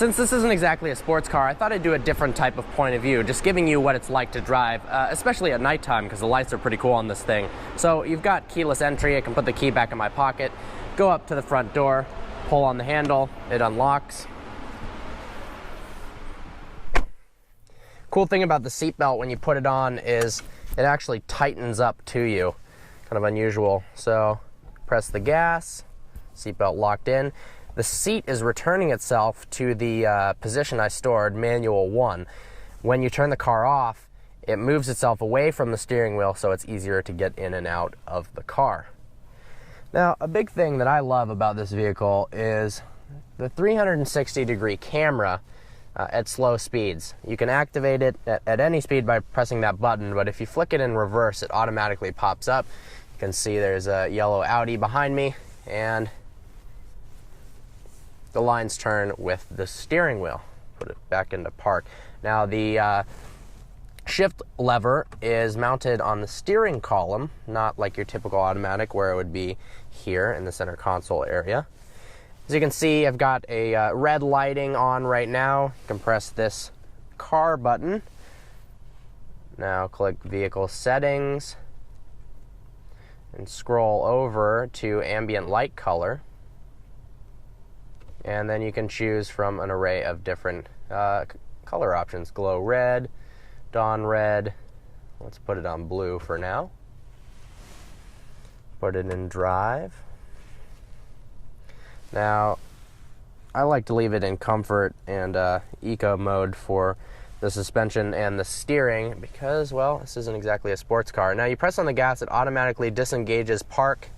Since this isn't exactly a sports car, I thought I'd do a different type of point of view, just giving you what it's like to drive, especially at nighttime, because the lights are pretty cool on this thing. So you've got keyless entry. I can put the key back in my pocket, go up to the front door, pull on the handle, it unlocks. Cool thing about the seatbelt when you put it on is it actually tightens up to you. Kind of unusual. So press the gas, seatbelt locked in. The seat is returning itself to the position I stored, manual 1. When you turn the car off, it moves itself away from the steering wheel, so it's easier to get in and out of the car. Now, a big thing that I love about this vehicle is the 360-degree camera at slow speeds. You can activate it at any speed by pressing that button, but if you flick it in reverse, it automatically pops up. You can see there's a yellow Audi behind me, and the lines turn with the steering wheel. Put it back into park. Now the shift lever is mounted on the steering column, not like your typical automatic where it would be here in the center console area. As you can see, I've got a red lighting on right now. You can press this car button. Now click vehicle settings and scroll over to ambient light color. And then you can choose from an array of different color options. Glow red, dawn red. Let's put it on blue for now. Put it in drive. Now, I like to leave it in comfort and eco mode for the suspension and the steering because, well, this isn't exactly a sports car. Now you press on the gas, it automatically disengages park.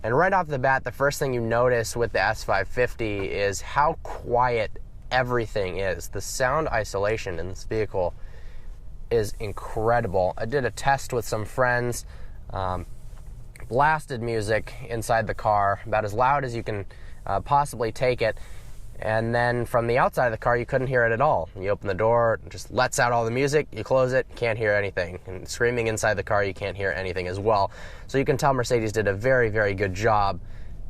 And right off the bat, the first thing you notice with the S550 is how quiet everything is. The sound isolation in this vehicle is incredible. I did a test with some friends, blasted music inside the car, about as loud as you can possibly take it. And then from the outside of the car, you couldn't hear it at all. You open the door, it just lets out all the music, you close it, can't hear anything. And screaming inside the car, you can't hear anything as well. So you can tell Mercedes did a very, very good job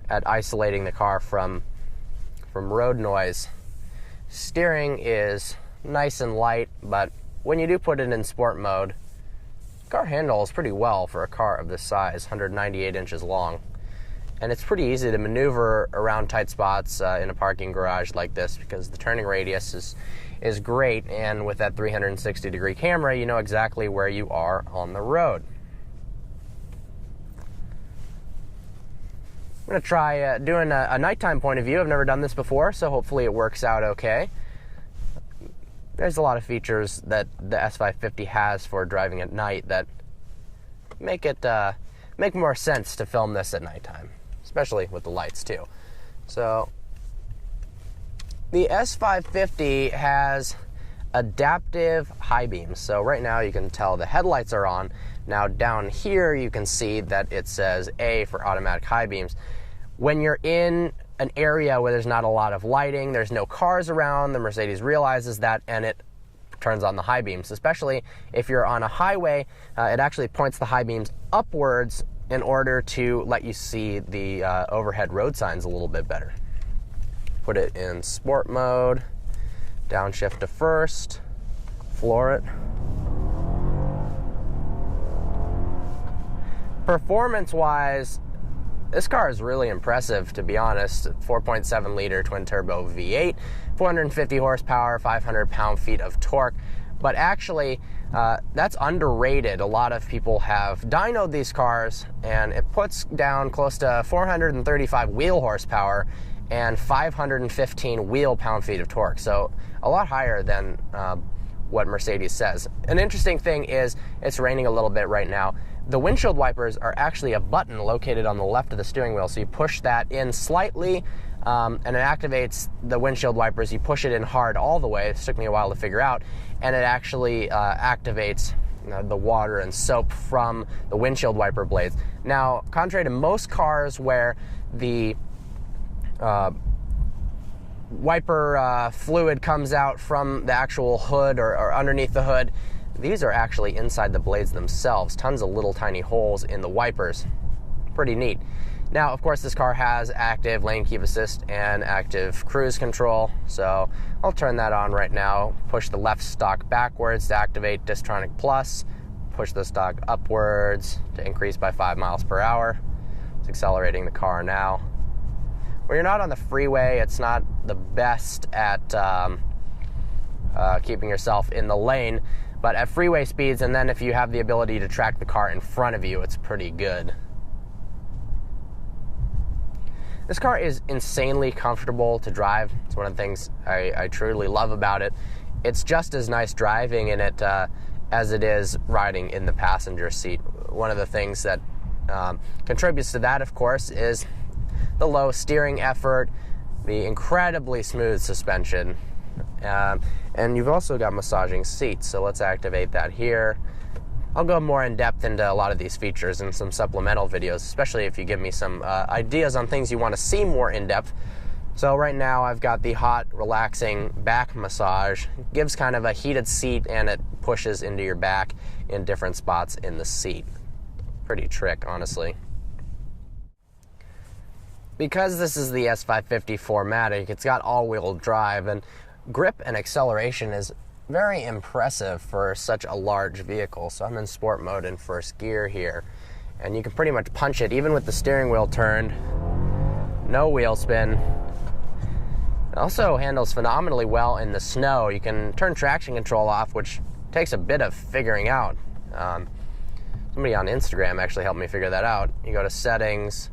at isolating the car from road noise. Steering is nice and light, but when you do put it in sport mode, the car handles pretty well for a car of this size, 198 inches long. And it's pretty easy to maneuver around tight spots in a parking garage like this because the turning radius is great, and with that 360-degree camera, you know exactly where you are on the road. I'm going to try doing a nighttime point of view. I've never done this before, so hopefully it works out okay. There's a lot of features that the S550 has for driving at night that make more sense to film this at nighttime, especially with the lights too. So the S550 has adaptive high beams. So right now you can tell the headlights are on. Now down here you can see that it says A for automatic high beams. When you're in an area where there's not a lot of lighting, there's no cars around, the Mercedes realizes that and it turns on the high beams. Especially if you're on a highway, it actually points the high beams upwards in order to let you see the overhead road signs a little bit better. Put it in sport mode, downshift to first, floor it. Performance-wise, this car is really impressive, to be honest. 4.7 liter twin turbo V8, 450 horsepower, 500 pound-feet of torque. But actually, that's underrated. A lot of people have dynoed these cars, and it puts down close to 435 wheel horsepower and 515 wheel pound-feet of torque. So a lot higher than what Mercedes says. An interesting thing is it's raining a little bit right now. The windshield wipers are actually a button located on the left of the steering wheel. So you push that in slightly, and it activates the windshield wipers. You push it in hard all the way. It took me a while to figure out. And it actually activates the water and soap from the windshield wiper blades. Now, contrary to most cars where the wiper fluid comes out from the actual hood or underneath the hood, these are actually inside the blades themselves. Tons of little tiny holes in the wipers. Pretty neat. Now, of course, this car has active lane keep assist and active cruise control, so I'll turn that on right now. Push the left stalk backwards to activate Distronic Plus. Push the stalk upwards to increase by 5 miles per hour. It's accelerating the car now. When you're not on the freeway, it's not the best at keeping yourself in the lane, but at freeway speeds, and then if you have the ability to track the car in front of you, it's pretty good. This car is insanely comfortable to drive. It's one of the things I truly love about it. It's just as nice driving in it as it is riding in the passenger seat. One of the things that contributes to that, of course, is the low steering effort, the incredibly smooth suspension, and you've also got massaging seats, so let's activate that here. I'll go more in depth into a lot of these features in some supplemental videos, especially if you give me some ideas on things you want to see more in depth. So right now I've got the hot, relaxing back massage. It gives kind of a heated seat, and it pushes into your back in different spots in the seat. Pretty trick, honestly. Because this is the S550 4MATIC, it's got all-wheel drive, and grip and acceleration is very impressive for such a large vehicle. So I'm in sport mode in first gear here, and you can pretty much punch it even with the steering wheel turned. No wheel spin. It also handles phenomenally well in the snow. You can turn traction control off, which takes a bit of figuring out. Somebody on Instagram actually helped me figure that out. You go to settings,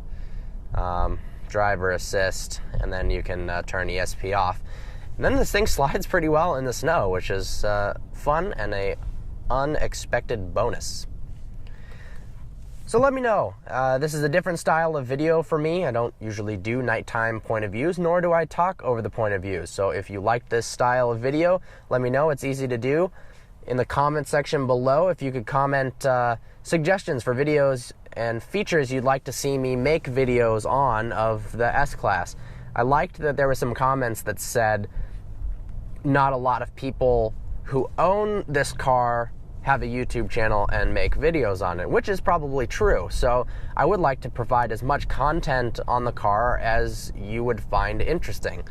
driver assist, and then you can turn ESP off. And then this thing slides pretty well in the snow, which is fun and an unexpected bonus. So let me know. This is a different style of video for me. I don't usually do nighttime point of views, nor do I talk over the point of views. So if you like this style of video, let me know. It's easy to do. In the comment section below, if you could comment suggestions for videos and features you'd like to see me make videos on of the S-Class. I liked that there were some comments that said not a lot of people who own this car have a YouTube channel and make videos on it, which is probably true. So I would like to provide as much content on the car as you would find interesting.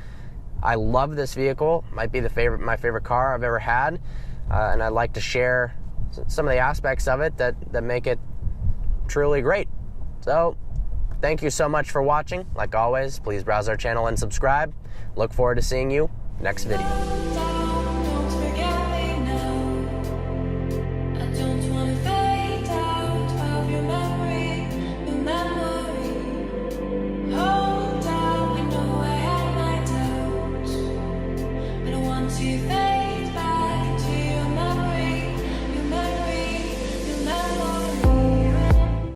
I love this vehicle. Might be my favorite car I've ever had, and I'd like to share some of the aspects of it that make it truly great. So thank you so much for watching. Like always, please browse our channel and subscribe. Look forward to seeing you next video. To